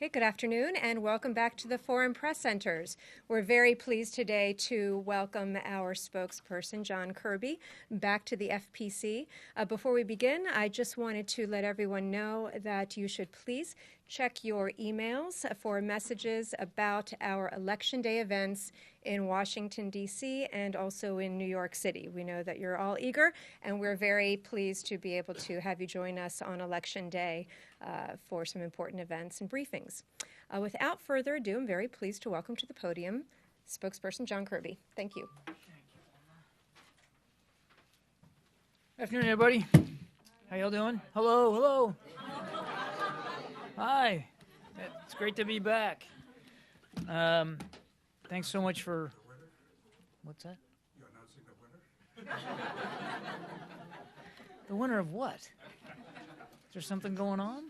Okay, good afternoon and welcome back to the Foreign Press Centers. We're very pleased today to welcome our spokesperson, John Kirby, back to the FPC. Before we begin, I just wanted to let everyone know that you should please check your emails for messages about our Election Day events in Washington, D.C. and also in New York City. We know that you're all eager, and we're very pleased to be able to have you join us on Election Day for some important events and briefings. Without further ado, I'm very pleased to welcome to the podium spokesperson John Kirby. Thank you. Afternoon, everybody. How y'all doing? Hello, hello. Hi. It's great to be back. Thanks so much for... What's that? You're announcing the winner? The winner of what? Is there something going on?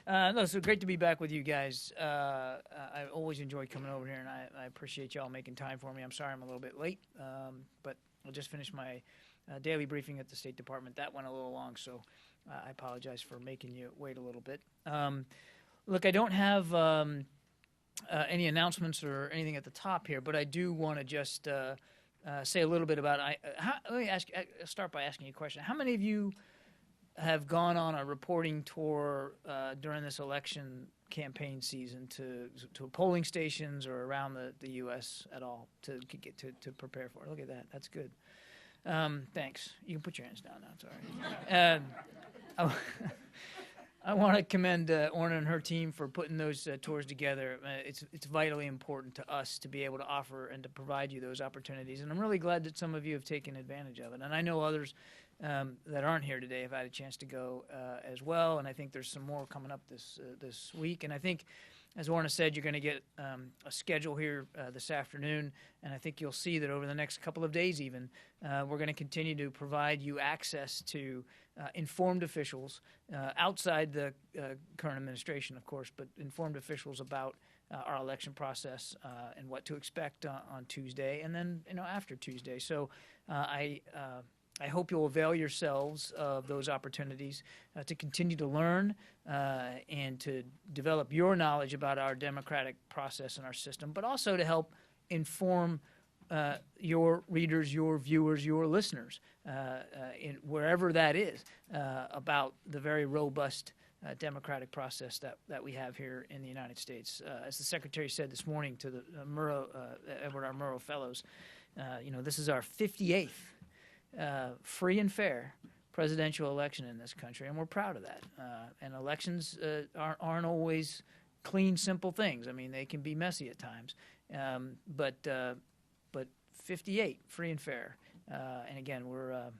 No, so great to be back with you guys. I always enjoy coming over here, and I appreciate y'all making time for me. I'm sorry I'm a little bit late, but I just finished my daily briefing at the State Department. That went a little long, so I apologize for making you wait a little bit. Look, I don't have any announcements or anything at the top here, but I do want to just say a little bit about. Let me start by asking you a question. How many of you have gone on a reporting tour during this election campaign season to polling stations or around the U.S. at all to get to prepare for it? Look at that. That's good. Thanks. You can put your hands down now. It's all right. I want to commend Orna and her team for putting those tours together. It's vitally important to us to be able to offer and to provide you those opportunities. And I'm really glad that some of you have taken advantage of it. And I know others that aren't here today have had a chance to go as well. And I think there's some more coming up this week. And I think, as Orna said, you're going to get a schedule here this afternoon. And I think you'll see that over the next couple of days even, we're going to continue to provide you access to informed officials outside the current administration, of course, but informed officials about our election process and what to expect on Tuesday and then after Tuesday. So I hope you'll avail yourselves of those opportunities to continue to learn and to develop your knowledge about our democratic process and our system, but also to help inform your readers, your viewers, your listeners, in wherever that is, about the very robust democratic process that we have here in the United States. As the Secretary said this morning to the Edward R. Murrow Fellows, this is our 58th free and fair presidential election in this country, and we're proud of that. And elections aren't always clean, simple things. I mean, they can be messy at times, but 58 free and fair. And again, we're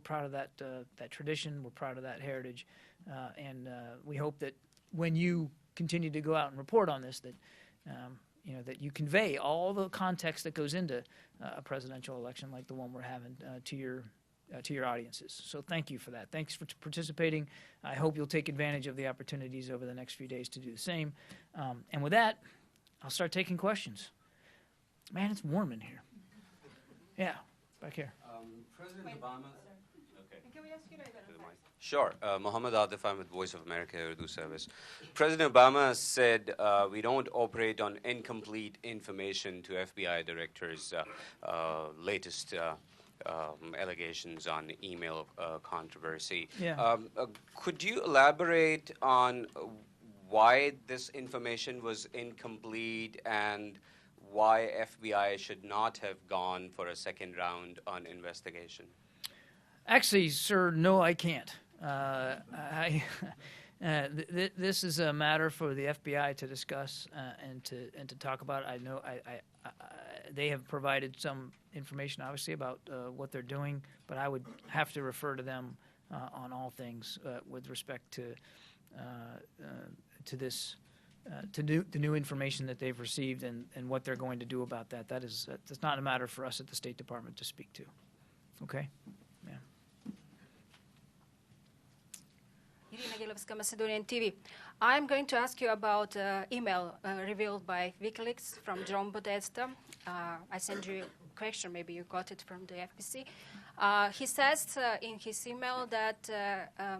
proud of that tradition. We're proud of that heritage, and we hope that when you continue to go out and report on this, that that you convey all the context that goes into a presidential election like the one we're having to your audiences. So thank you for that. Thanks for participating. I hope you'll take advantage of the opportunities over the next few days to do the same. And with that, I'll start taking questions. Man, it's warm in here. Yeah, back here. President Obama. Okay. Can we ask you to identify? Sure. Mohammed Atif, I'm with Voice of America Urdu Service. President Obama said we don't operate on incomplete information to FBI directors' latest allegations on email controversy. Yeah. Could you elaborate on why this information was incomplete and why FBI should not have gone for a second round on investigation? Actually, sir, no, I can't. This is a matter for the FBI to discuss and to talk about. I know they have provided some information, obviously, about what they're doing, but I would have to refer to them on all things with respect to this. The new information that they've received and what they're going to do about that. That's not a matter for us at the State Department to speak to. Okay? Yeah. Irina Gilevska, Macedonian TV. I'm going to ask you about email revealed by WikiLeaks from Jerome Podesta. I sent you a question, maybe you got it from the FPC. He says in his email that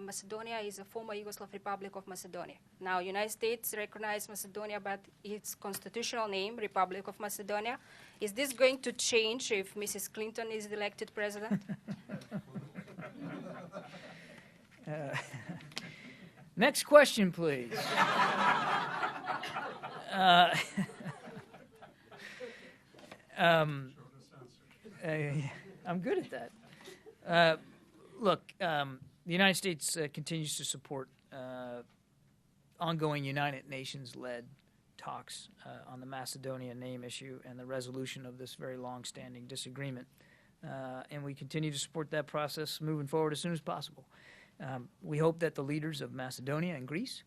Macedonia is a former Yugoslav Republic of Macedonia. Now, United States recognize Macedonia by its constitutional name, Republic of Macedonia. Is this going to change if Mrs. Clinton is elected president? Next question, please. I'm good at that. Look, the United States continues to support ongoing United Nations-led talks on the Macedonia name issue and the resolution of this very long-standing disagreement. And we continue to support that process moving forward as soon as possible. We hope that the leaders of Macedonia and Greece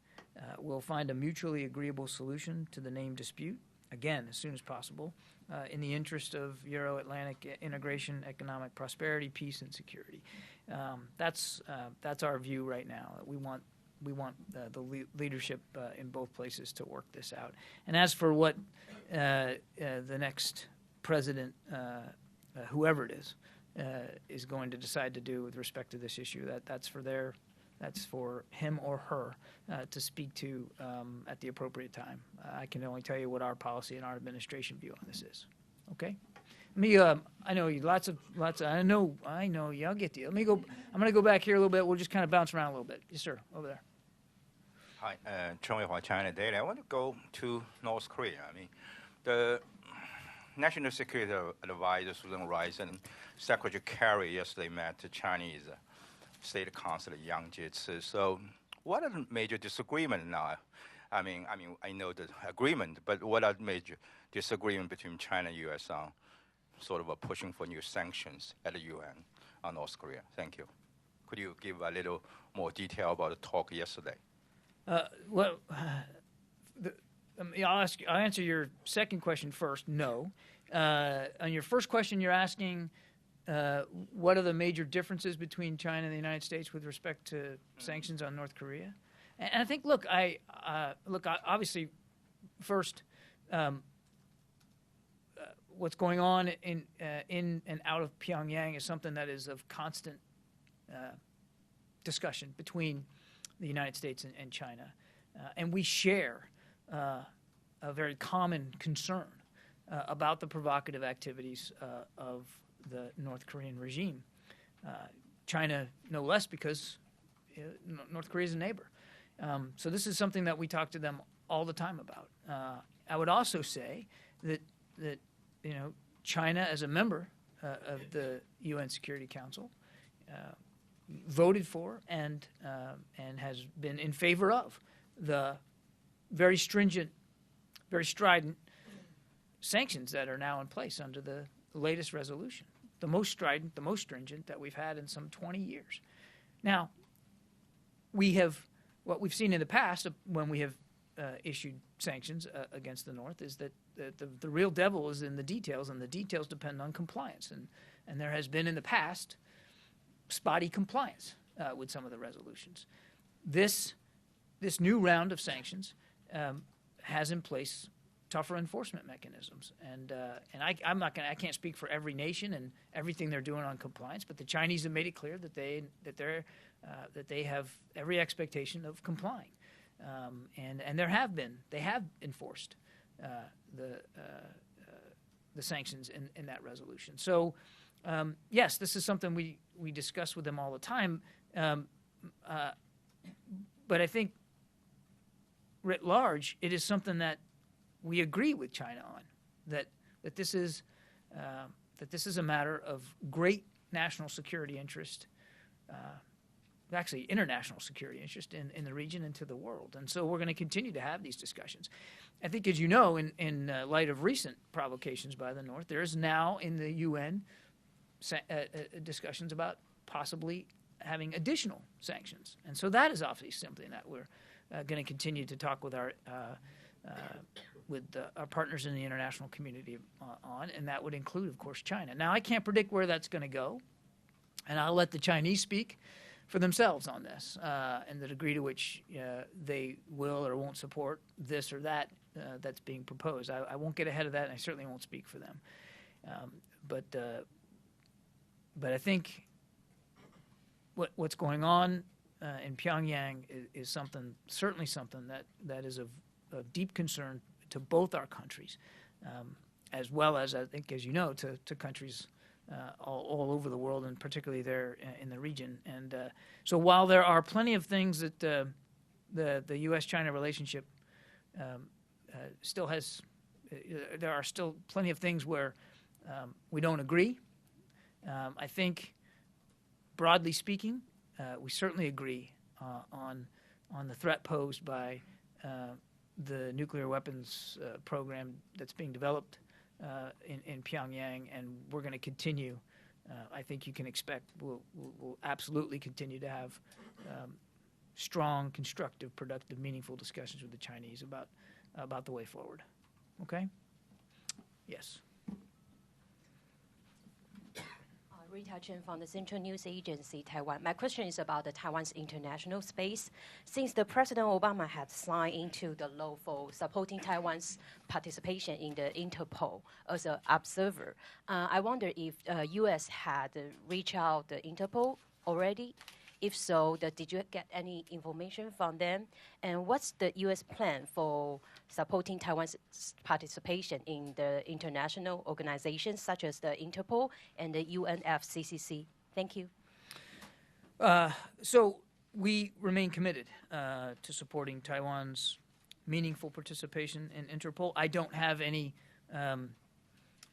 will find a mutually agreeable solution to the name dispute, again, as soon as possible, in the interest of Euro-Atlantic integration, economic prosperity, peace, and security. That's our view right now. We want the leadership in both places to work this out. And as for what the next president, whoever it is going to decide to do with respect to this issue, that's for him or her to speak to at the appropriate time. I can only tell you what our policy and our administration view on this is. Okay. I know you lots of. I know. Yeah, I'll get to you. I'm going to go back here a little bit. We'll just kind of bounce around a little bit. Yes, sir. Over there. Hi, Chen Weihua, China Daily. I want to go to North Korea. I mean, the National Security Advisor Susan Rice and Secretary Kerry yesterday met the Chinese State Councilor Yang Jiechi. So, what are the major disagreements now? I mean, I know the agreement, but what are the major disagreements between China and U.S. on sort of pushing for new sanctions at the UN on North Korea? Thank you. Could you give a little more detail about the talk yesterday? Well, I'll answer your second question first. No. On your first question, you're asking what are the major differences between China and the United States with respect to sanctions on North Korea? And I think, obviously, first, what's going on in and out of Pyongyang is something that is of constant discussion between the United States and China. And we share a very common concern about the provocative activities of the North Korean regime. China, no less, because North Korea is a neighbor. So this is something that we talk to them all the time about. I would also say that China, as a member of the UN Security Council, voted for and has been in favor of the very stringent, very strident sanctions that are now in place under the latest resolution. The most strident, the most stringent that we've had in some 20 years. Now, what we've seen in the past when we have issued sanctions against the North is that the real devil is in the details, and the details depend on compliance. And there has been in the past spotty compliance with some of the resolutions. This new round of sanctions has in place tougher enforcement mechanisms, and I can't speak for every nation and everything they're doing on compliance, but the Chinese have made it clear that they have every expectation of complying, and they have enforced the sanctions in that resolution. So yes, this is something we discuss with them all the time, but I think writ large it is something that we agree with China on, that this is a matter of great national security interest, actually international security interest in the region and to the world. And so we're going to continue to have these discussions. I think, as you know, in light of recent provocations by the North, there is now in the UN discussions about possibly having additional sanctions. And so that is obviously something that we're going to continue to talk with our partners in the international community on, and that would include, of course, China. Now, I can't predict where that's going to go, and I'll let the Chinese speak for themselves on this and the degree to which they will or won't support this or that that's being proposed. I won't get ahead of that, and I certainly won't speak for them. But But I think what's going on in Pyongyang is certainly something that is of deep concern to both our countries, as well as, I think, as you know, to countries all over the world, and particularly there in the region. And so while there are plenty of things that the U.S.-China relationship still has, there are still plenty of things where we don't agree. I think, broadly speaking, we certainly agree on the threat posed by the nuclear weapons program that's being developed in Pyongyang, and we're going to continue. I think you can expect we'll absolutely continue to have strong, constructive, productive, meaningful discussions with the Chinese about the way forward. Okay? Yes. Rita Chen from the Central News Agency, Taiwan. My question is about Taiwan's international space. Since the President Obama had signed into the law for supporting Taiwan's participation in the Interpol as an observer, I wonder if U.S. had reached out to Interpol already. If so, did you get any information from them? And what's the U.S. plan for supporting Taiwan's participation in the international organizations such as the Interpol and the UNFCCC? Thank you. So we remain committed to supporting Taiwan's meaningful participation in Interpol. I don't have any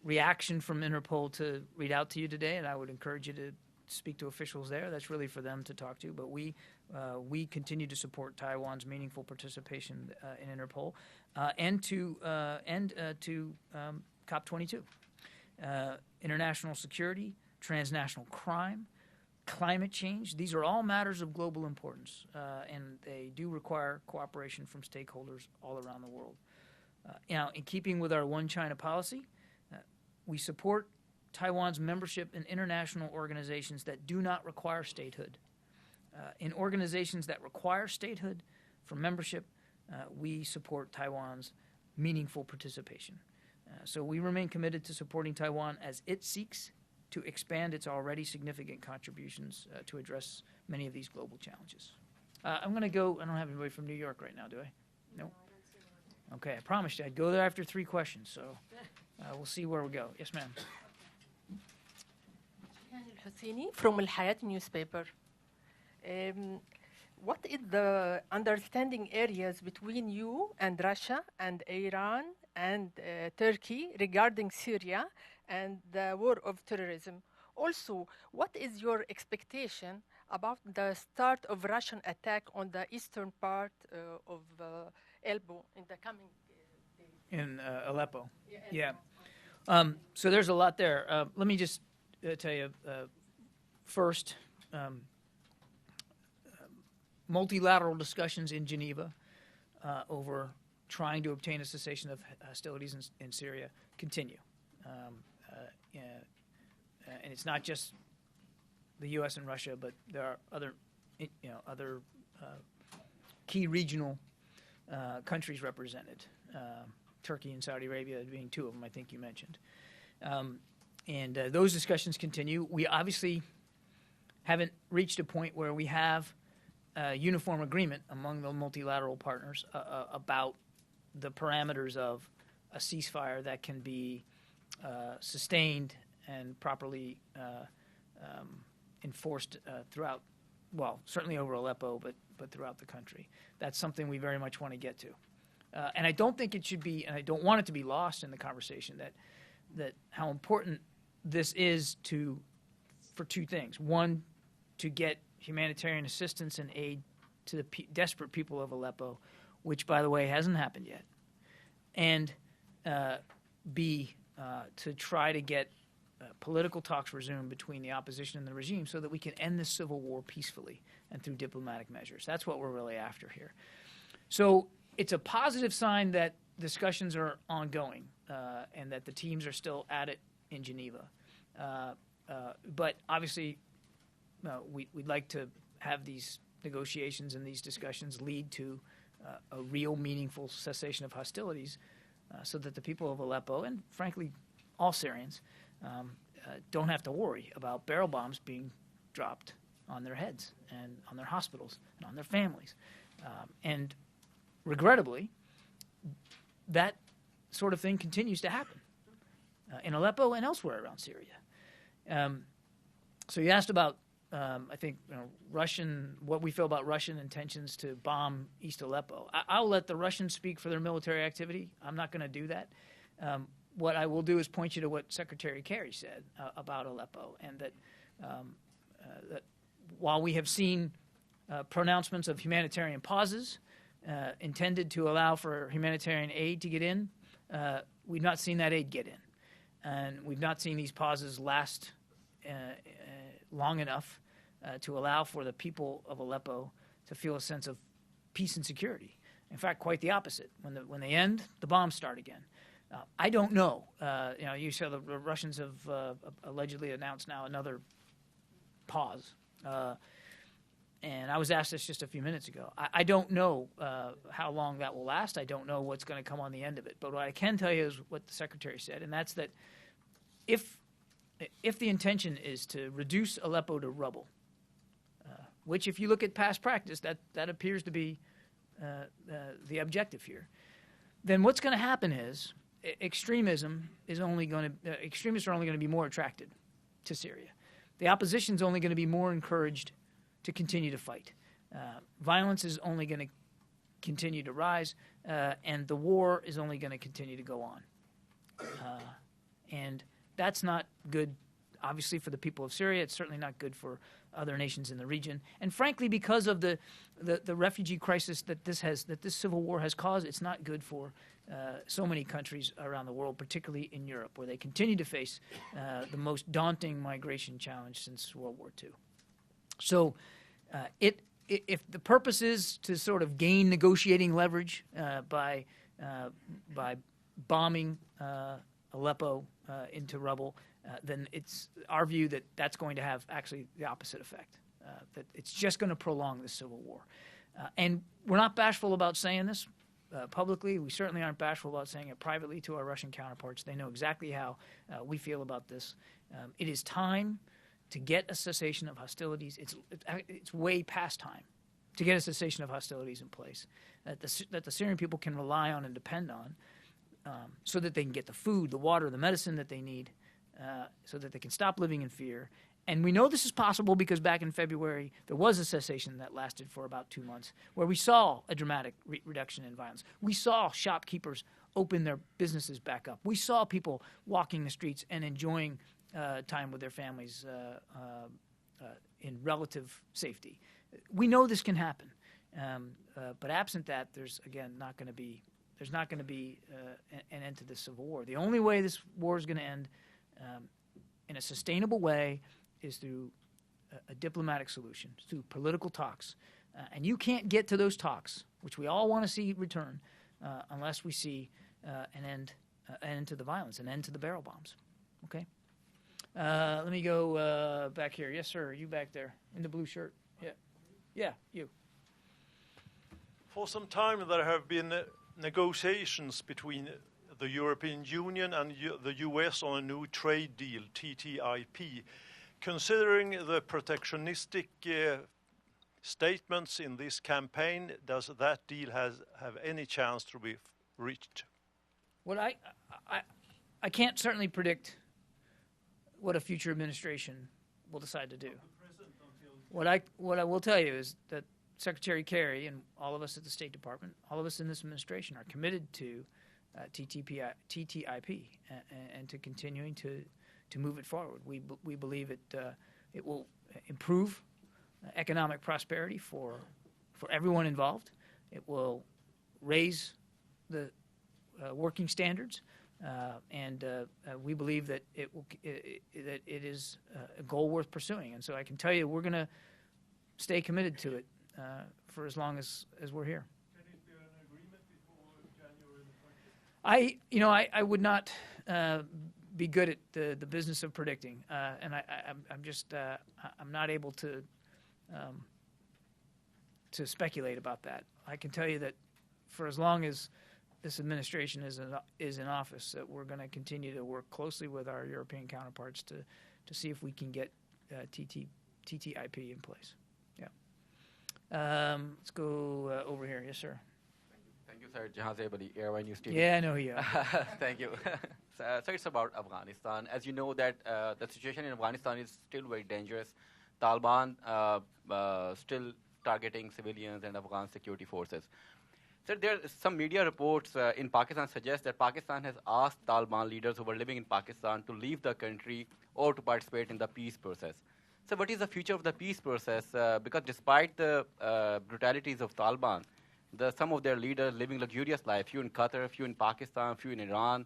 reaction from Interpol to read out to you today, and I would encourage you to speak to officials there. That's really for them to talk to. But we continue to support Taiwan's meaningful participation in Interpol and to COP22. International security, transnational crime, climate change, these are all matters of global importance, and they do require cooperation from stakeholders all around the world. Now, in keeping with our One China policy, we support Taiwan's membership in international organizations that do not require statehood. In organizations that require statehood for membership, we support Taiwan's meaningful participation. So we remain committed to supporting Taiwan as it seeks to expand its already significant contributions to address many of these global challenges. I'm going to go. I don't have anybody from New York right now, do I? No? Okay, I promised you I'd go there after 3 questions, so we'll see where we go. Yes, ma'am. Husseini from Al Hayat newspaper. What is the understanding areas between you and Russia and Iran and Turkey regarding Syria and the war of terrorism? Also, what is your expectation about the start of Russian attack on the eastern part of Elbo in the coming days? In Aleppo. Yeah. So there's a lot there. Let me just tell you first, multilateral discussions in Geneva over trying to obtain a cessation of hostilities in Syria continue. And it's not just the U.S. and Russia, but there are other key regional countries represented. Turkey and Saudi Arabia being 2 of them, I think you mentioned. And those discussions continue. We obviously haven't reached a point where we have a uniform agreement among the multilateral partners about the parameters of a ceasefire that can be sustained and properly enforced throughout, well, certainly over Aleppo, but throughout the country. That's something we very much want to get to. And I don't think it should be, and I don't want it to be lost in the conversation, that how important this is for 2 things. One, to get humanitarian assistance and aid to the desperate people of Aleppo, which, by the way, hasn't happened yet. And B, to try to get political talks resumed between the opposition and the regime so that we can end this civil war peacefully and through diplomatic measures. That's what we're really after here. So it's a positive sign that discussions are ongoing and that the teams are still at it in Geneva. But obviously, we'd like to have these negotiations and these discussions lead to a real meaningful cessation of hostilities so that the people of Aleppo, and frankly all Syrians, don't have to worry about barrel bombs being dropped on their heads and on their hospitals and on their families. And regrettably, that sort of thing continues to happen in Aleppo and elsewhere around Syria. So you asked about, I think, what we feel about Russian intentions to bomb East Aleppo. I'll let the Russians speak for their military activity. I'm not going to do that. What I will do is point you to what Secretary Kerry said about Aleppo, and that while we have seen pronouncements of humanitarian pauses intended to allow for humanitarian aid to get in, we've not seen that aid get in. And we've not seen these pauses last long enough to allow for the people of Aleppo to feel a sense of peace and security. In fact, quite the opposite. When they end, the bombs start again. I don't know. You said the Russians have allegedly announced now another pause. And I was asked this just a few minutes ago. I don't know how long that will last. I don't know what's going to come on the end of it. But what I can tell you is what the Secretary said, and that's that if the intention is to reduce Aleppo to rubble, which if you look at past practice, that appears to be the objective here, then what's going to happen is extremists are only going to be more attracted to Syria. The opposition is only going to be more encouraged to continue to fight. Violence is only going to continue to rise, and the war is only going to continue to go on. And that's not good, obviously, for the people of Syria. It's certainly not good for other nations in the region. And frankly, because of the refugee crisis that this civil war has caused, it's not good for so many countries around the world, particularly in Europe, where they continue to face the most daunting migration challenge since World War II. So if the purpose is to sort of gain negotiating leverage by bombing Aleppo into rubble, then it's our view that that's going to have actually the opposite effect, that it's just going to prolong the civil war. And we're not bashful about saying this publicly. We certainly aren't bashful about saying it privately to our Russian counterparts. They know exactly how we feel about this. It is time to get a cessation of hostilities. It's way past time to get a cessation of hostilities in place that the Syrian people can rely on and depend on, so that they can get the food, the water, the medicine that they need, so that they can stop living in fear. And we know this is possible because back in February, there was a cessation that lasted for about 2 months, where we saw a dramatic reduction in violence. We saw shopkeepers open their businesses back up. We saw people walking the streets and enjoying time with their families in relative safety. We know this can happen, but absent that, there's not going to be an end to this civil war. The only way this war is going to end in a sustainable way is through a diplomatic solution, through political talks. And you can't get to those talks, which we all want to see return, unless we see an end to the violence, an end to the barrel bombs. Okay? Let me go back here. Yes, sir. You back there in the blue shirt. Yeah. Yeah, you. For some time there have been negotiations between the European Union and the US on a new trade deal, TTIP. Considering the protectionistic statements in this campaign, does that deal have any chance to be reached? What I can't certainly predict what a future administration will decide to do. What I will tell you is that Secretary Kerry and all of us at the State Department, all of us in this administration, are committed to TTIP and to continuing to move it forward. We believe it will improve economic prosperity for everyone involved. It will raise the working standards, and we believe that it is a goal worth pursuing. And so I can tell you we're going to stay committed to it for as long as we're here. Can it be an agreement before January the 20th? I would not be good at the business of predicting, and I'm just I'm not able to speculate about that. I can tell you that for as long as this administration is in office, that we're going to continue to work closely with our European counterparts to see if we can get TTIP in place. Yeah. Let's go over here. Yes, sir. Thank you, sir. Jahan Zebali, Airline News TV. Yeah, I know who you are. Thank you. So it's about Afghanistan. As you know that the situation in Afghanistan is still very dangerous. Taliban still targeting civilians and Afghan security forces. So there are some media reports in Pakistan suggest that Pakistan has asked Taliban leaders who were living in Pakistan to leave the country or to participate in the peace process. So what is the future of the peace process? Because despite the brutalities of Taliban, some of their leaders living luxurious life, few in Qatar, few in Pakistan, few in Iran.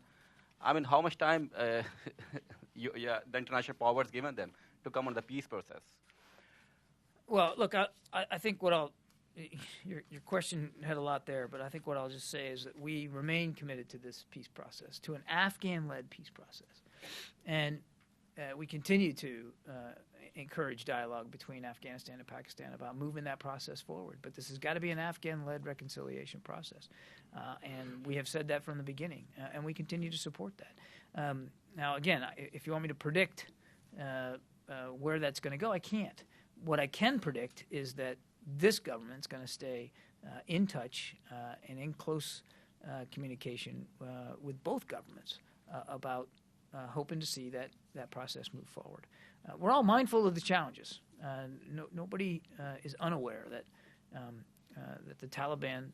I mean, how much time the international powers given them to come on the peace process? Well, look, I think your question had a lot there, but I think what I'll just say is that we remain committed to this peace process, to an Afghan-led peace process. And we continue to encourage dialogue between Afghanistan and Pakistan about moving that process forward. But this has got to be an Afghan-led reconciliation process. And we have said that from the beginning, and we continue to support that. Now, again, if you want me to predict where that's going to go, I can't. What I can predict is that this government's going to stay in touch and in close communication with both governments about hoping to see that process move forward. We're all mindful of the challenges. Nobody is unaware that the Taliban,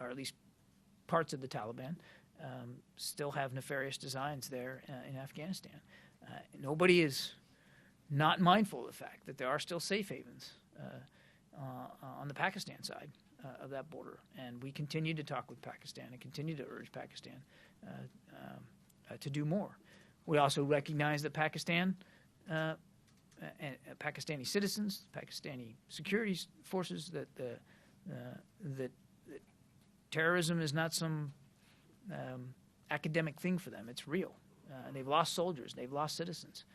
or at least parts of the Taliban, still have nefarious designs there in Afghanistan. Nobody is not mindful of the fact that there are still safe havens on the Pakistan side of that border. And we continue to talk with Pakistan and continue to urge Pakistan to do more. We also recognize that Pakistan and Pakistani citizens, Pakistani security forces, that terrorism is not some academic thing for them. It's real. They've lost soldiers. They've lost citizens.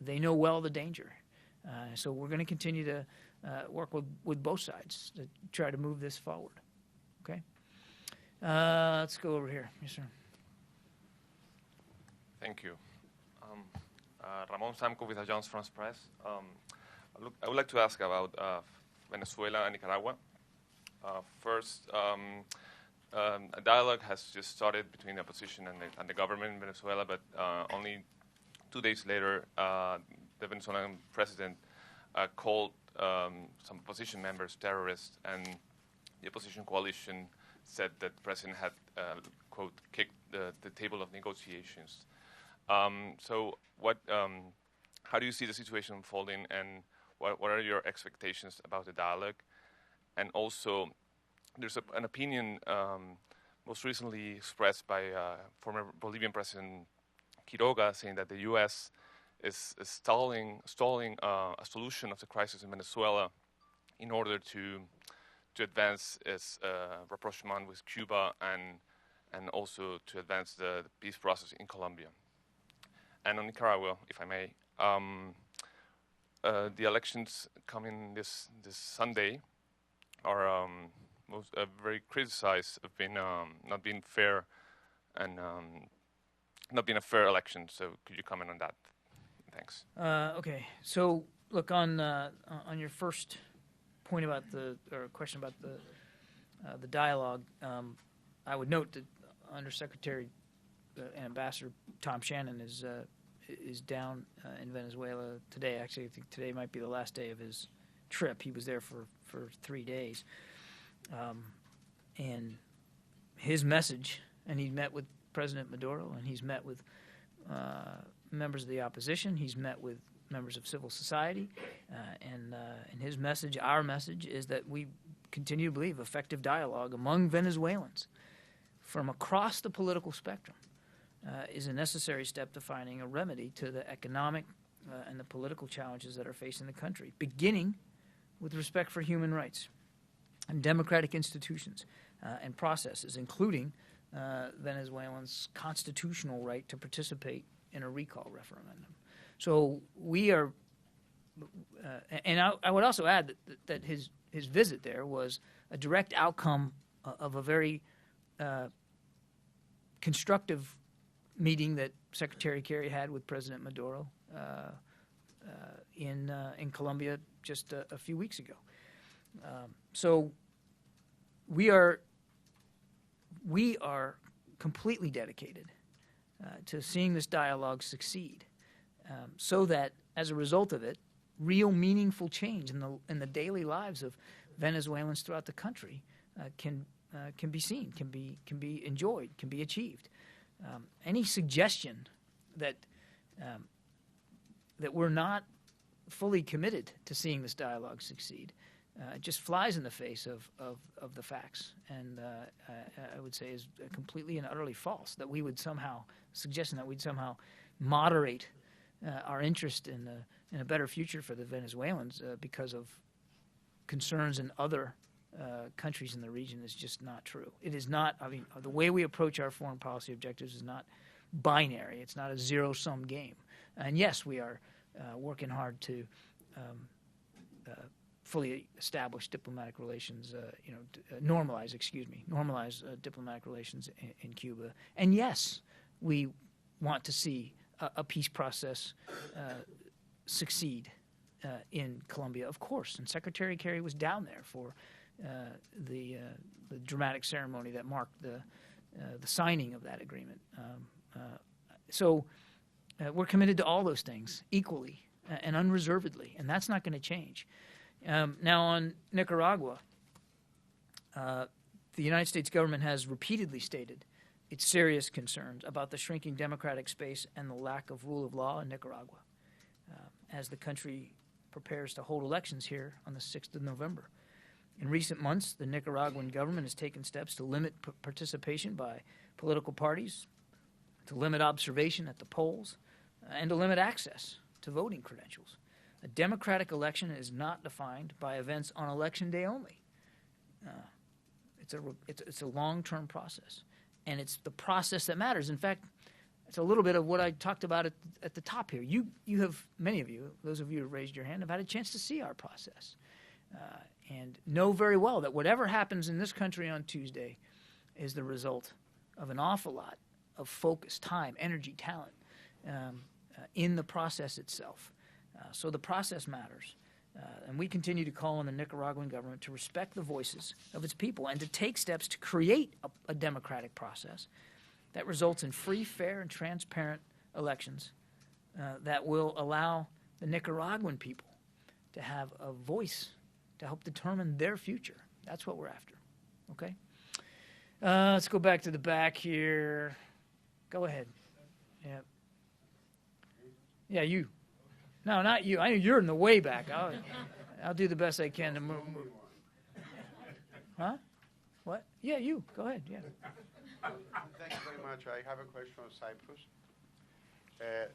They know well the danger. So we're going to continue to work with both sides to try to move this forward. Okay? Let's go over here. Yes, sir. Thank you. Ramon Samco with Agence France Press. I would like to ask about Venezuela and Nicaragua. First, a dialogue has just started between the opposition and the government in Venezuela, but only 2 days later, the Venezuelan president called some opposition members terrorists, and the opposition coalition said that the president had, quote, kicked the table of negotiations. So how do you see the situation unfolding, and what are your expectations about the dialogue? And also, there's an opinion most recently expressed by former Bolivian President Quiroga, saying that the U.S. is stalling a solution of the crisis in Venezuela in order to advance its rapprochement with Cuba and also to advance the peace process in Colombia. And on Nicaragua, if I may, the elections coming this Sunday are very criticized of being not being fair and not being a fair election. So could you comment on that? Thanks. Okay. So look, on your first point about question about the dialogue, I would note that Undersecretary and Ambassador Tom Shannon is down in Venezuela today. Actually, I think today might be the last day of his trip. He was there for 3 days, and his message. And he met with President Maduro, and he's met with members of the opposition. He's met with members of civil society, and his message, our message, is that we continue to believe effective dialogue among Venezuelans from across the political spectrum is a necessary step to finding a remedy to the economic and the political challenges that are facing the country, beginning with respect for human rights and democratic institutions and processes, including Venezuelans' constitutional right to participate in a recall referendum. So we are, and I would also add that his visit there was a direct outcome of a very constructive meeting that Secretary Kerry had with President Maduro in Colombia just a few weeks ago. So we are completely dedicated to seeing this dialogue succeed, so that as a result of it, real meaningful change in the daily lives of Venezuelans throughout the country can be seen, can be enjoyed, can be achieved. Any suggestion that we're not fully committed to seeing this dialogue succeed just flies in the face of the facts, and I would say is completely and utterly false. That we would somehow suggesting that we'd somehow moderate our interest in a better future for the Venezuelans because of concerns in other countries in the region is just not true. It is not. I mean, the way we approach our foreign policy objectives is not binary. It's not a zero-sum game. And yes, we are working hard to fully establish diplomatic relations, normalize diplomatic relations in Cuba. And yes, we want to see a peace process succeed in Colombia, of course. And Secretary Kerry was down there for the dramatic ceremony that marked the signing of that agreement. So we're committed to all those things equally and unreservedly, and that's not going to change. Now on Nicaragua, the United States government has repeatedly stated its serious concerns about the shrinking democratic space and the lack of rule of law in Nicaragua as the country prepares to hold elections here on the 6th of November. In recent months, the Nicaraguan government has taken steps to limit participation by political parties, to limit observation at the polls, and to limit access to voting credentials. A democratic election is not defined by events on election day only. It's a long-term process, and it's the process that matters. In fact, it's a little bit of what I talked about at the top here. You have, many of you, those of you who raised your hand, have had a chance to see our process and know very well that whatever happens in this country on Tuesday is the result of an awful lot of focus, time, energy, talent in the process itself. So the process matters. And we continue to call on the Nicaraguan government to respect the voices of its people and to take steps to create a democratic process that results in free, fair, and transparent elections that will allow the Nicaraguan people to have a voice to help determine their future. That's what we're after. Okay? Let's go back to the back here. Go ahead. Yeah. Yeah, you. No, not you. I know you're in the way back. I'll do the best I can to move. Huh? What? Yeah, you. Go ahead. Yeah. Thank you very much. I have a question on Cyprus.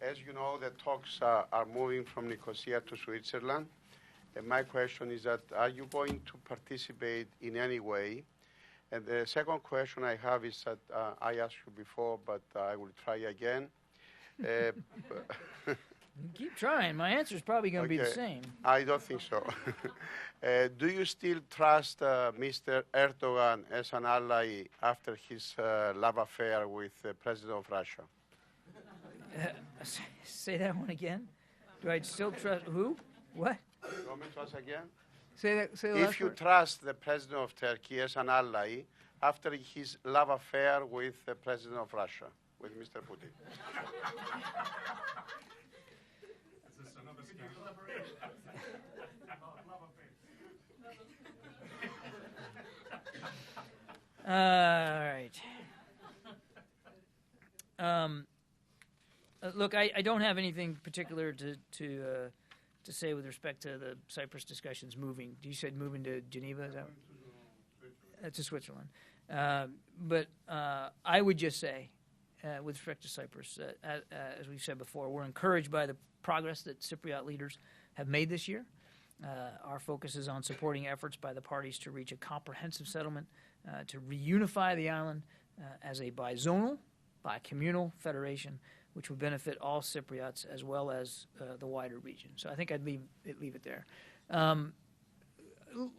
As you know, the talks are moving from Nicosia to Switzerland. And my question is that, are you going to participate in any way? And the second question I have is that I asked you before, but I will try again. Keep trying. My answer is probably going to be the same. I don't think so. Do you still trust Mr. Erdogan as an ally after his love affair with the president of Russia? Say that one again. Do I still trust who? What? You want me to ask again? Say that. If you trust the president of Turkey as an ally after his love affair with the president of Russia, with Mr. Putin. All right. Look, I don't have anything particular to say with respect to the Cyprus discussions moving. You said moving to Geneva? Is that to Switzerland. But I would just say, with respect to Cyprus, as we've said before, we're encouraged by the progress that Cypriot leaders have made this year. Our focus is on supporting efforts by the parties to reach a comprehensive settlement, to reunify the island as a bizonal, bicommunal federation, which would benefit all Cypriots as well as the wider region. So I think I'd leave it there.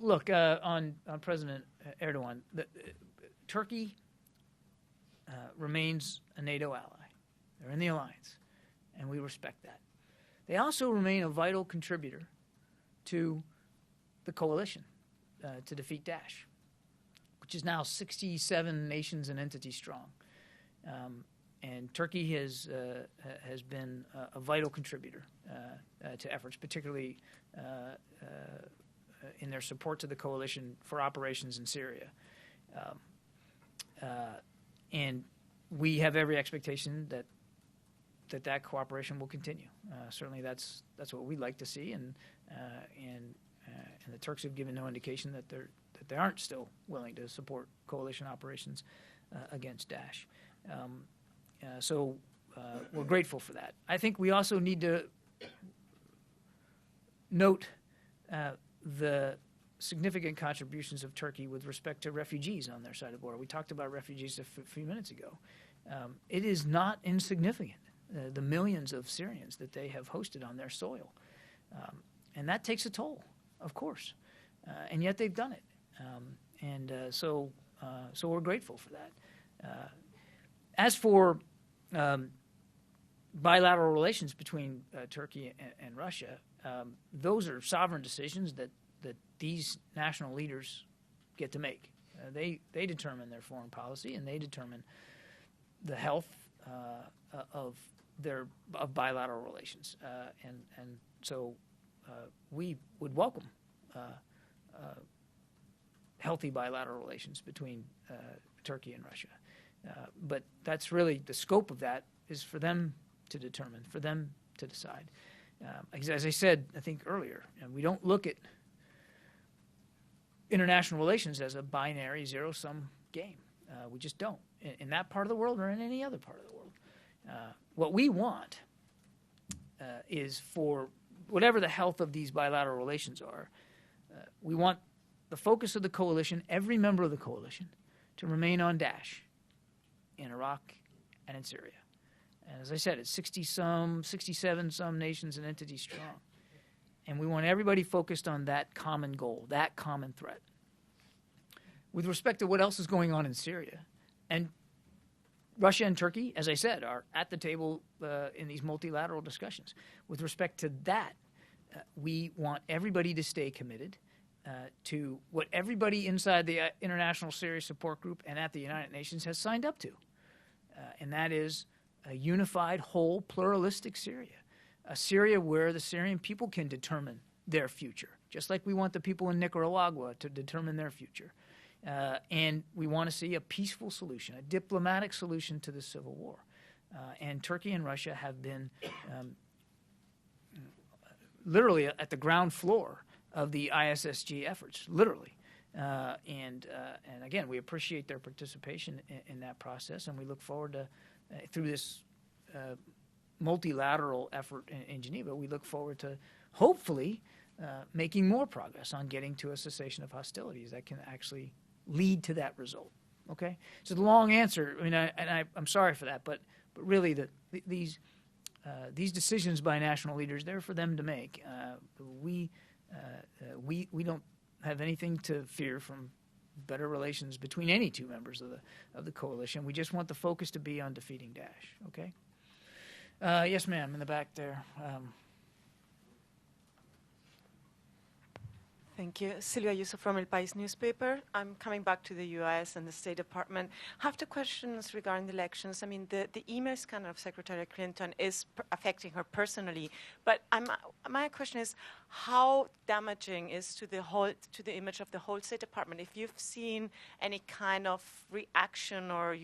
Look, on President Erdogan, Turkey remains a NATO ally. They're in the alliance, and we respect that. They also remain a vital contributor to the coalition to defeat Daesh, which is now 67 nations and entities strong. And Turkey has been a vital contributor to efforts, particularly in their support to the coalition for operations in Syria. And we have every expectation that that cooperation will continue. Certainly, that's what we'd like to see, and the Turks have given no indication that they aren't still willing to support coalition operations against Daesh. So we're grateful for that. I think we also need to note the significant contributions of Turkey with respect to refugees on their side of the border. We talked about refugees a few minutes ago. It is not insignificant, the millions of Syrians that they have hosted on their soil. And that takes a toll, of course. And yet they've done it. So we're grateful for that. As for bilateral relations between Turkey and Russia, those are sovereign decisions that these national leaders get to make. They determine their foreign policy, and they determine the health of bilateral relations. And so we would welcome healthy bilateral relations between Turkey and Russia. But that's really the scope of that is for them to determine, for them to decide. As I said, I think earlier, we don't look at international relations as a binary zero-sum game. We just don't, in that part of the world or in any other part of the world. What we want is for whatever the health of these bilateral relations are, we want the focus of the coalition, every member of the coalition, to remain on Daesh in Iraq and in Syria. And as I said, it's 67 nations and entities strong. And we want everybody focused on that common goal, that common threat. With respect to what else is going on in Syria, and Russia and Turkey, as I said, are at the table in these multilateral discussions. With respect to that, we want everybody to stay committed to what everybody inside the International Syria Support Group and at the United Nations has signed up to, and that is a unified, whole, pluralistic Syria, a Syria where the Syrian people can determine their future, just like we want the people in Nicaragua to determine their future. And we want to see a peaceful solution, a diplomatic solution to the civil war. And Turkey and Russia have been literally at the ground floor of the ISSG efforts, literally. And again, we appreciate their participation in that process, and we look forward to, through this multilateral effort in Geneva, we look forward to hopefully making more progress on getting to a cessation of hostilities that can actually lead to that result. Okay, so the long answer. I mean, I'm sorry for that, but really, these decisions by national leaders, they're for them to make. We don't have anything to fear from better relations between any two members of the coalition. We just want the focus to be on defeating Daesh. Okay. Yes, ma'am, in the back there. Thank you. Silvia Yusuf from El País newspaper. I'm coming back to the U.S. and the State Department. I have two questions regarding the elections. I mean, the email scandal of Secretary Clinton is affecting her personally, but my question is how damaging is to the image of the whole State Department? If you've seen any kind of reaction, or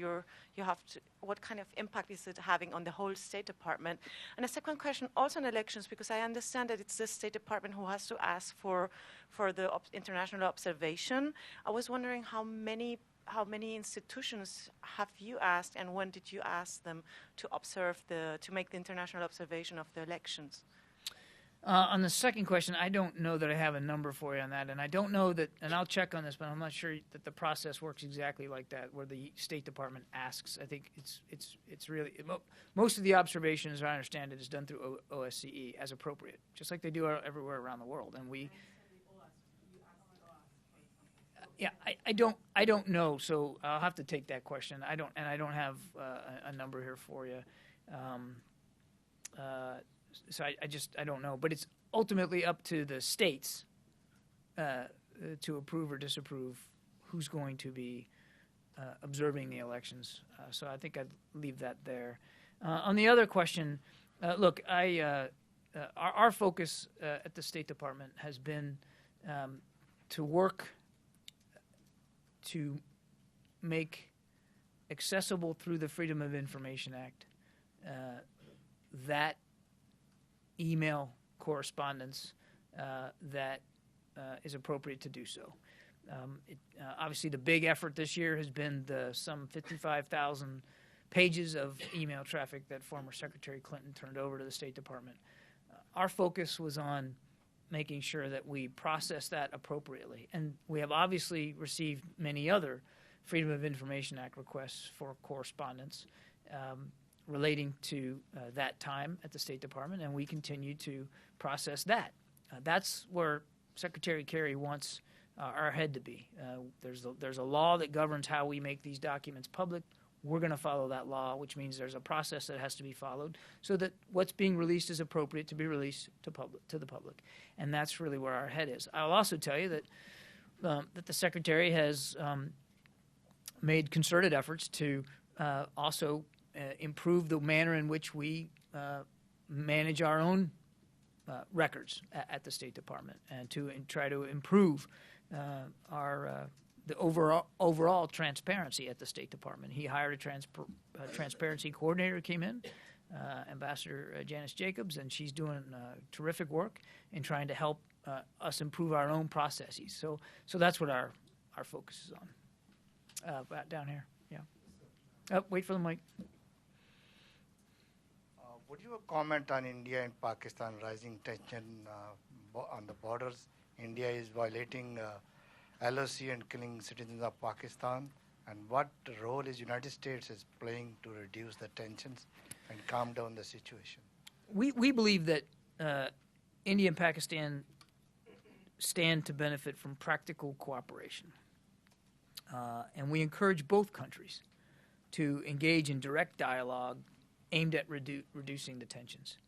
what kind of impact is it having on the whole State Department? And a second question, also on elections, because I understand that it's the State Department who has to ask for the international observation. I was wondering how many institutions have you asked, and when did you ask them to make the international observation of the elections? On the second question, I don't know that I have a number for you on that, and I don't know that, and I'll check on this, but I'm not sure that the process works exactly like that, where the State Department asks. I think it's really most of the observations, as I understand it, is done through OSCE as appropriate, just like they do everywhere around the world, and we. Yeah, I don't know, so I'll have to take that question. I don't have a number here for you. So I don't know, but it's ultimately up to the states to approve or disapprove who's going to be observing the elections. So I think I'd leave that there. On the other question, look, our focus at the State Department has been to work to make accessible through the Freedom of Information Act that email correspondence that is appropriate to do so. Obviously, the big effort this year has been the some 55,000 pages of email traffic that former Secretary Clinton turned over to the State Department. Our focus was on making sure that we process that appropriately. And we have obviously received many other Freedom of Information Act requests for correspondence relating to that time at the State Department, and we continue to process that. That's where Secretary Kerry wants our head to be. There's a law that governs how we make these documents public. We're going to follow that law, which means there's a process that has to be followed so that what's being released is appropriate to be released to the public. And that's really where our head is. I'll also tell you that the Secretary has made concerted efforts to also improve the manner in which we manage our own records at the State Department and try to improve the overall transparency at the State Department. He hired a transparency coordinator who came in, Ambassador Janice Jacobs, and she's doing terrific work in trying to help us improve our own processes. So that's what our focus is on. Down here, yeah. Wait for the mic. Would you comment on India and Pakistan rising tension on the borders? India is violating LOC and killing citizens of Pakistan. And what role is United States is playing to reduce the tensions and calm down the situation? We believe that India and Pakistan stand to benefit from practical cooperation. And we encourage both countries to engage in direct dialogue aimed at reducing the tensions.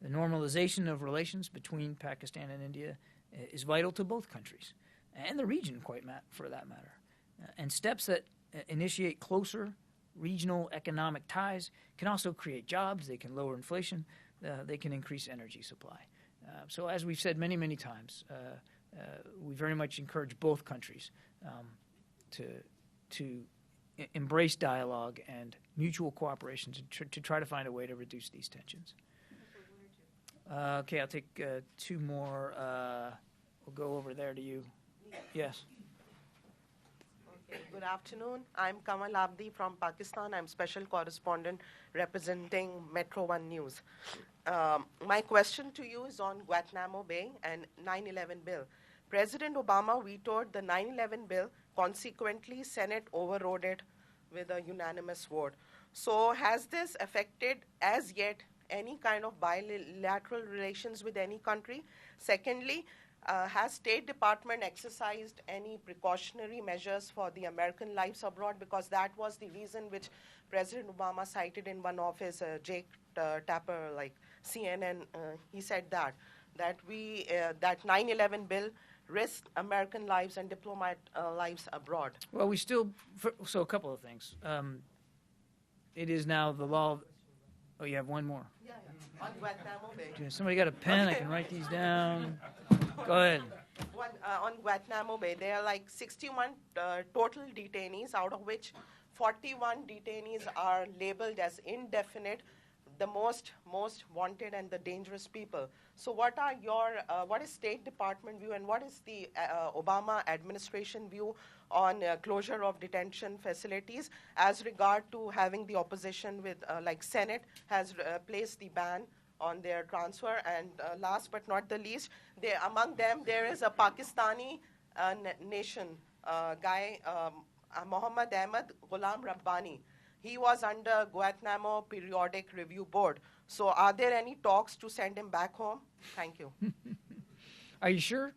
The normalization of relations between Pakistan and India is vital to both countries, and the region, for that matter. And steps that initiate closer regional economic ties can also create jobs, they can lower inflation, they can increase energy supply. So as we've said many, many times, we very much encourage both countries to embrace dialogue and mutual cooperation to try to find a way to reduce these tensions. Okay, I'll take two more. We'll go over there to you. Yes. Okay, good afternoon. I'm Kamal Abdi from Pakistan. I'm special correspondent representing Metro One News. My question to you is on Guantanamo Bay and 9/11 bill. President Obama vetoed the 9/11 bill. Consequently, Senate overrode it with a unanimous vote. So has this affected, as yet, any kind of bilateral relations with any country? Secondly, has State Department exercised any precautionary measures for the American lives abroad? Because that was the reason which President Obama cited in one of his Jake Tapper, like CNN. He said that 9/11 bill risk American lives and diplomat lives abroad. Well, so a couple of things. It is now the law. Oh, you have one more. Yeah. On Guantanamo Bay. Somebody got a pen? I can write these down. Go ahead. On Guantanamo Bay, there are like 61 total detainees, out of which 41 detainees are labeled as indefinite, the most wanted and the dangerous people. So what is State Department view and what is the Obama administration view on closure of detention facilities as regard to having the opposition with, like Senate has placed the ban on their transfer, and last but not the least, among them there is a Pakistani nation guy, Mohammad Ahmad Ghulam Rabbani. He was under Guantanamo Periodic Review Board. So are there any talks to send him back home? Thank you. Are you sure?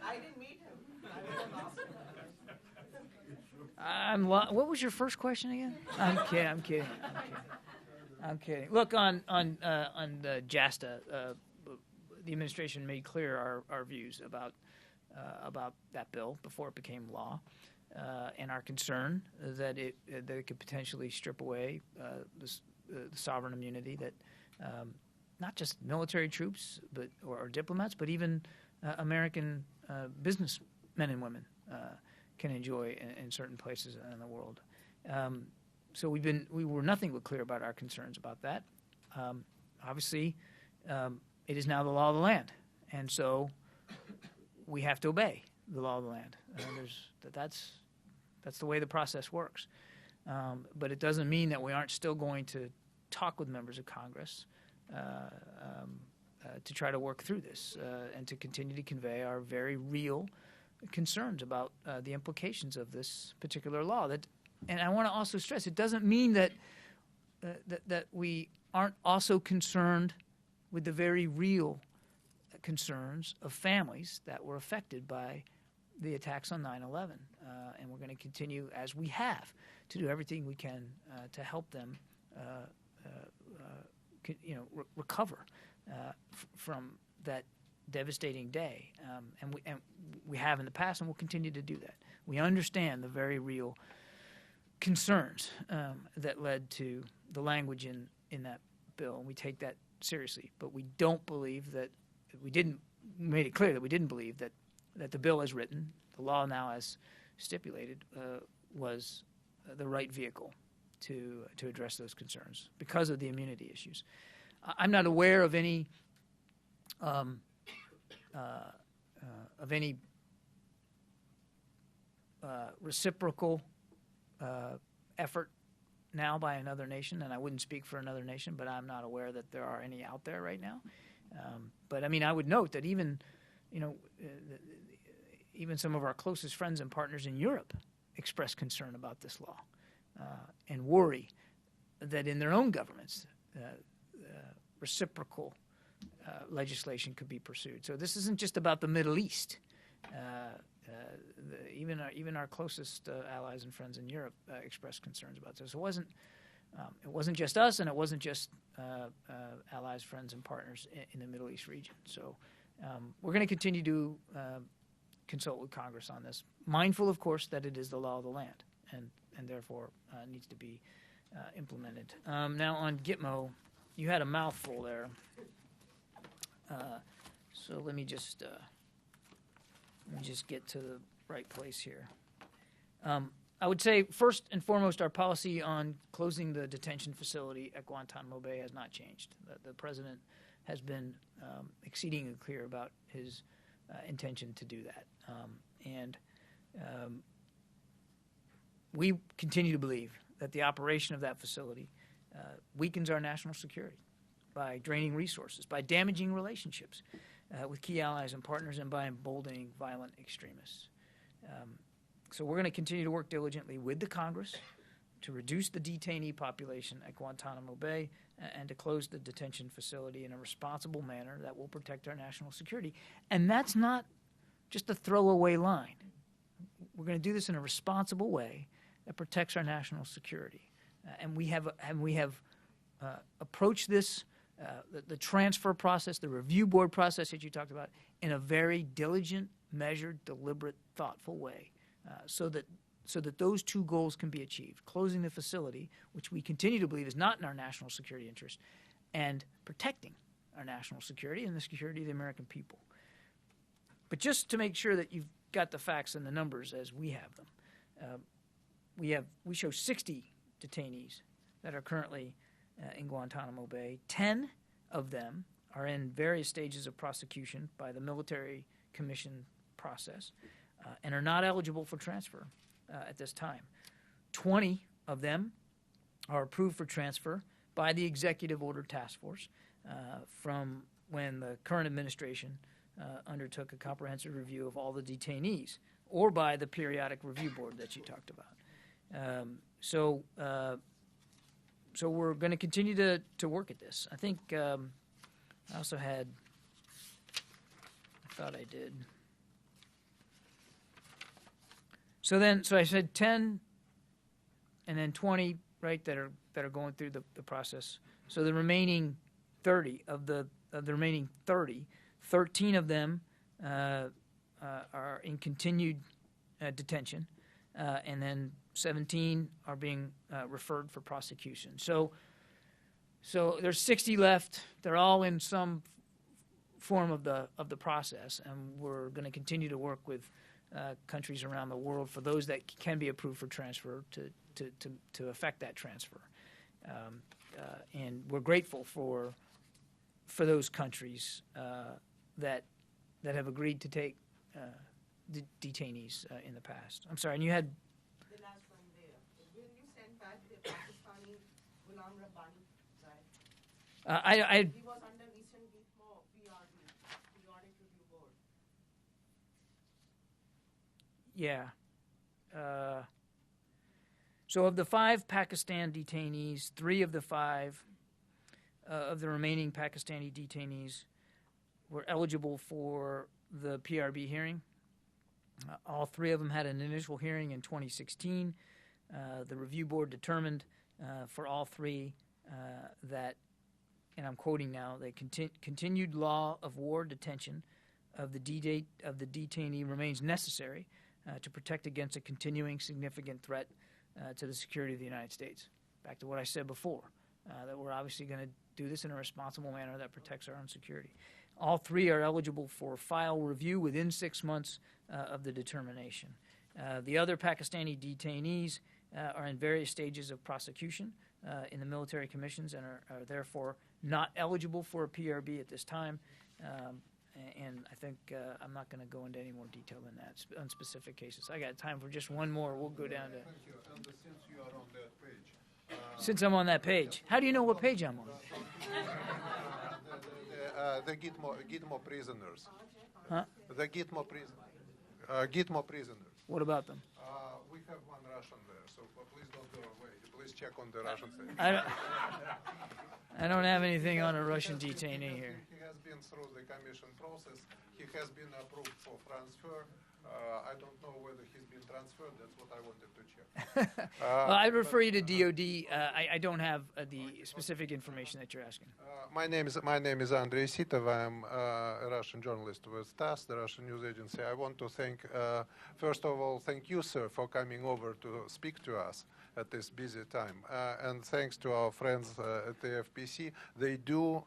I didn't meet What was your first question again? I'm kidding. I'm kidding. Look, on the JASTA, the administration made clear our views about that bill before it became law, and our concern that it could potentially strip away the sovereign immunity that not just military troops or diplomats, but even American businessmen and women can enjoy in certain places in the world. So we were nothing but clear about our concerns about that. Obviously, it is now the law of the land, and so we have to obey the law of the land. That's the way the process works. But it doesn't mean that we aren't still going to talk with members of Congress to try to work through this and to continue to convey our very real concerns about the implications of this particular law. And I want to also stress, it doesn't mean that we aren't also concerned with the very real concerns of families that were affected by the attacks on 9/11. And we're going to continue, as we have, to do everything we can to help them recover from that devastating day. And we have in the past, and we'll continue to do that. We understand the very real concerns that led to the language in that bill, and we take that seriously. But we don't believe that made it clear that we didn't believe that the bill as written, the law now as stipulated, was the right vehicle to address those concerns because of the immunity issues. I'm not aware of any reciprocal effort now by another nation, and I wouldn't speak for another nation, but I'm not aware that there are any out there right now. But I mean, I would note that even some of our closest friends and partners in Europe express concern about this law and worry that in their own governments reciprocal legislation could be pursued. So this isn't just about the Middle East. Even our closest allies and friends in Europe expressed concerns about this. It wasn't just us, and it wasn't just allies, friends, and partners in the Middle East region. So we're going to continue to consult with Congress on this, mindful, of course, that it is the law of the land and therefore needs to be implemented. Now on Gitmo, you had a mouthful there. So let me just get to the right place here. I would say, first and foremost, our policy on closing the detention facility at Guantanamo Bay has not changed. The President has been exceedingly clear about his intention to do that. We continue to believe that the operation of that facility weakens our national security by draining resources, by damaging relationships with key allies and partners, and by emboldening violent extremists. So we're going to continue to work diligently with the Congress to reduce the detainee population at Guantanamo Bay and to close the detention facility in a responsible manner that will protect our national security. And that's not just a throwaway line. We're going to do this in a responsible way that protects our national security. And we have approached this, the transfer process, the review board process that you talked about, in a very diligent, measured, deliberate, thoughtful way, so that those two goals can be achieved: closing the facility, which we continue to believe is not in our national security interest, and protecting our national security and the security of the American people. But just to make sure that you've got the facts and the numbers as we have them, we show 60 detainees that are currently in Guantanamo Bay. 10 of them are in various stages of prosecution by the military commission process and are not eligible for transfer at this time. 20 of them are approved for transfer by the Executive Order Task Force from when the current administration undertook a comprehensive review of all the detainees, or by the periodic review board that you talked about. So we're going to continue to work at this. I think I also had, I thought I did. So I said 10 and then 20, right, that are going through the process. So the remaining 30 of the remaining 30, 13 of them are in continued detention, and then 17 are being referred for prosecution. So there's 60 left. They're all in some form of the process, and we're going to continue to work with countries around the world for those that can be approved for transfer to effect that transfer. And we're grateful for those countries that have agreed to take detainees in the past. I'm sorry, and you had. The last one there. Will you send back the Pakistani Ghulam Rabbani guy? He was under Eastern Gitmo PRB, Periodic Review Board. Yeah. So of the 5 Pakistan detainees, 3 of the 5 of the remaining Pakistani detainees were eligible for the PRB hearing. All 3 of them had an initial hearing in 2016. The review board determined for all 3 that, and I'm quoting now, the continued law of war detention of the detainee remains necessary to protect against a continuing significant threat to the security of the United States. Back to what I said before, that we're obviously going to do this in a responsible manner that protects our own security. All 3 are eligible for file review within 6 months of the determination. The other Pakistani detainees are in various stages of prosecution in the military commissions and are therefore not eligible for a PRB at this time. And I think I'm not going to go into any more detail than that on specific cases. I got time for just one more. We'll go down to. Thank you. And since you are on that page. Since I'm on that page, how do you know what page I'm on? The Gitmo prisoners. Huh? The Gitmo prisoners. What about them? We have one Russian there, so please don't go away. Please check on the Russian side. I don't have anything on a Russian detainee here. He has been through the commission process. He has been approved for transfer. I don't know whether he's been transferred. That's what I wanted to check. Well, I refer you to DOD. I don't have the specific information that you're asking. My name is Andrei Sitov. I'm a Russian journalist with TASS, the Russian news agency. I want to thank, first of all, thank you, sir, for coming over to speak to us at this busy time. And thanks to our friends at the FPC. They do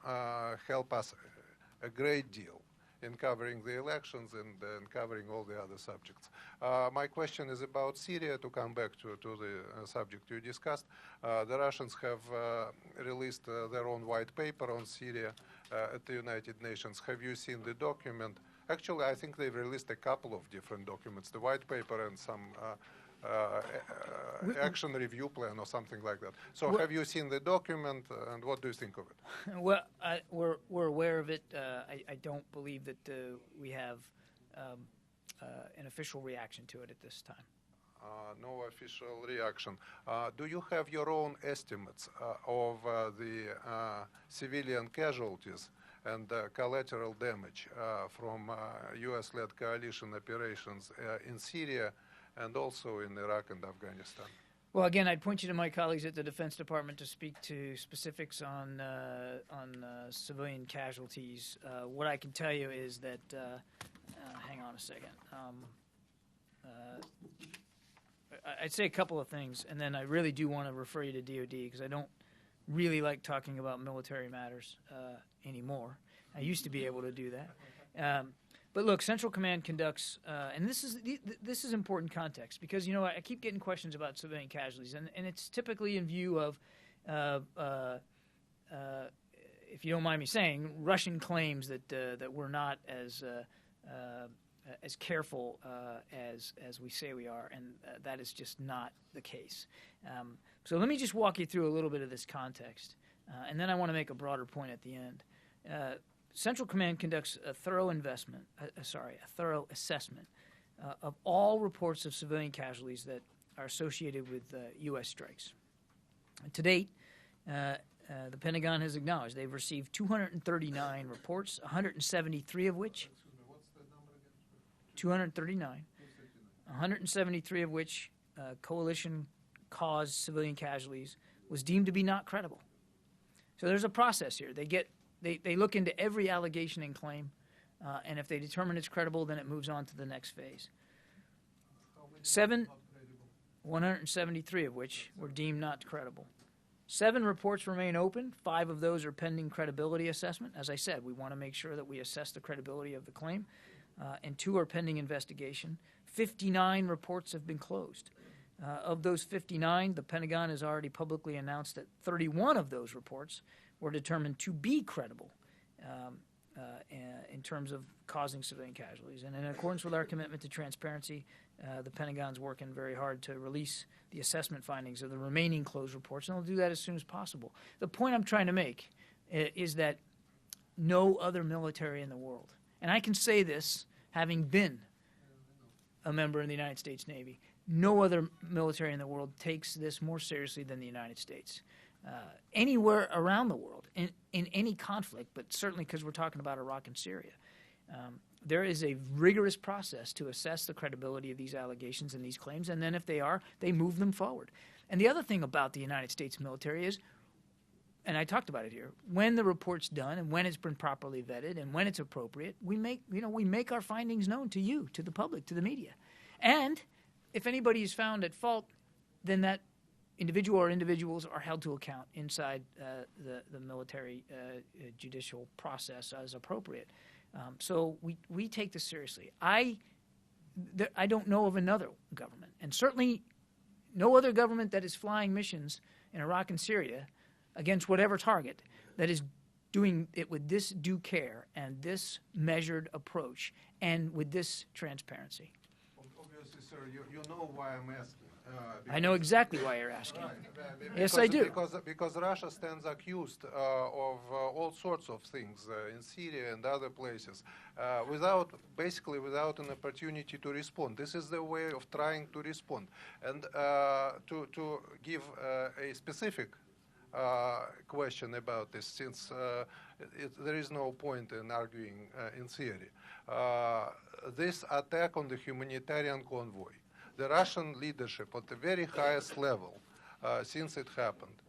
help us a great deal in covering the elections and covering all the other subjects. My question is about Syria, to come back to the subject you discussed. The Russians have released their own white paper on Syria at the United Nations. Have you seen the document? Actually, I think they've released a couple of different documents, the white paper and some action review plan or something like that. So have you seen the document, and what do you think of it? Well, we're aware of it. I don't believe that we have an official reaction to it at this time. No official reaction. Do you have your own estimates of the civilian casualties and collateral damage from U.S.-led coalition operations in Syria and also in Iraq and Afghanistan? Well, again, I'd point you to my colleagues at the Defense Department to speak to specifics on civilian casualties. What I can tell you is that, hang on a second, I'd say a couple of things, and then I really do want to refer you to DOD because I don't really like talking about military matters anymore. I used to be able to do that. But look, Central Command conducts, and this is important context because, you know, I keep getting questions about civilian casualties, and it's typically in view of, if you don't mind me saying, Russian claims that we're not as careful as we say we are, and that is just not the case. So let me just walk you through a little bit of this context, and then I want to make a broader point at the end. Central Command conducts a thorough assessment of all reports of civilian casualties that are associated with U.S. strikes. To date, the Pentagon has acknowledged they've received 239 reports, 173 of which 239, 173 of which coalition cause civilian casualties was deemed to be not credible. So there's a process here. They look into every allegation and claim, and if they determine it's credible, then it moves on to the next phase. 173 of which were deemed not credible. 7 reports remain open. 5 of those are pending credibility assessment. As I said, we want to make sure that we assess the credibility of the claim. And 2 are pending investigation. 59 reports have been closed. Of those 59, the Pentagon has already publicly announced that 31 of those reports were determined to be credible in terms of causing civilian casualties. And in accordance with our commitment to transparency, the Pentagon's working very hard to release the assessment findings of the remaining closed reports, and they'll do that as soon as possible. The point I'm trying to make is that no other military in the world, and I can say this having been a member in the United States Navy, no other military in the world takes this more seriously than the United States. Anywhere around the world, in any conflict, but certainly because we're talking about Iraq and Syria, there is a rigorous process to assess the credibility of these allegations and these claims, and then if they are, they move them forward. And the other thing about the United States military is, and I talked about it here, when the report's done and when it's been properly vetted and when it's appropriate, we make our findings known to you, to the public, to the media. And if anybody is found at fault, then that individual or individuals are held to account inside the military judicial process as appropriate. So we take this seriously. I don't know of another government, and certainly no other government that is flying missions in Iraq and Syria against whatever target that is doing it with this due care and this measured approach and with this transparency. Obviously, sir, you know why I'm asking. I know exactly why you're asking. Right. Yes, I do. Because Russia stands accused of all sorts of things in Syria and other places, without an opportunity to respond. This is the way of trying to respond. And to give a specific question about this, since there is no point in arguing in theory. This attack on the humanitarian convoy, the Russian leadership at the very highest level, since it happened,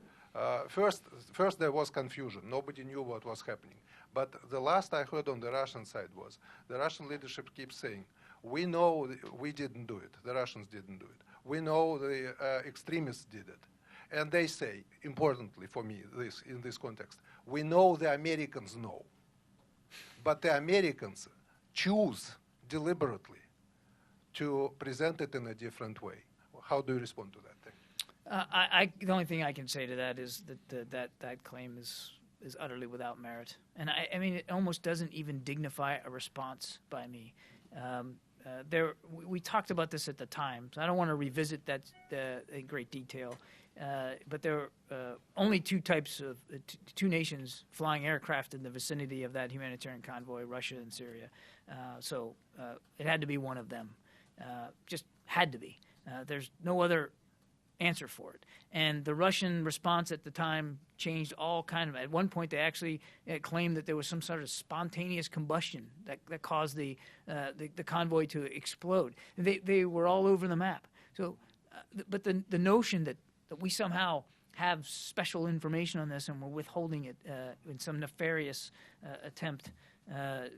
first there was confusion. Nobody knew what was happening. But the last I heard on the Russian side was the Russian leadership keeps saying, we know we didn't do it. The Russians didn't do it. We know the extremists did it. And they say, importantly for me, in this context, we know the Americans know. But the Americans choose deliberately to present it in a different way. How do you respond to that? The only thing I can say to that is that claim is utterly without merit. And I mean, it almost doesn't even dignify a response by me. We talked about this at the time, so I don't want to revisit that in great detail. But there are only two nations flying aircraft in the vicinity of that humanitarian convoy, Russia and Syria. So it had to be one of them. Just had to be. There's no other answer for it. And the Russian response at the time changed all kind of. At one point, they actually claimed that there was some sort of spontaneous combustion that caused the convoy to explode. They were all over the map. So, but the notion that we somehow have special information on this and we're withholding it in some nefarious attempt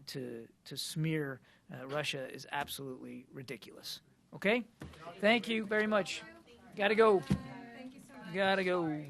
to smear Russia is absolutely ridiculous. Okay? Thank you very much. Gotta go. Thank you so much. Gotta go.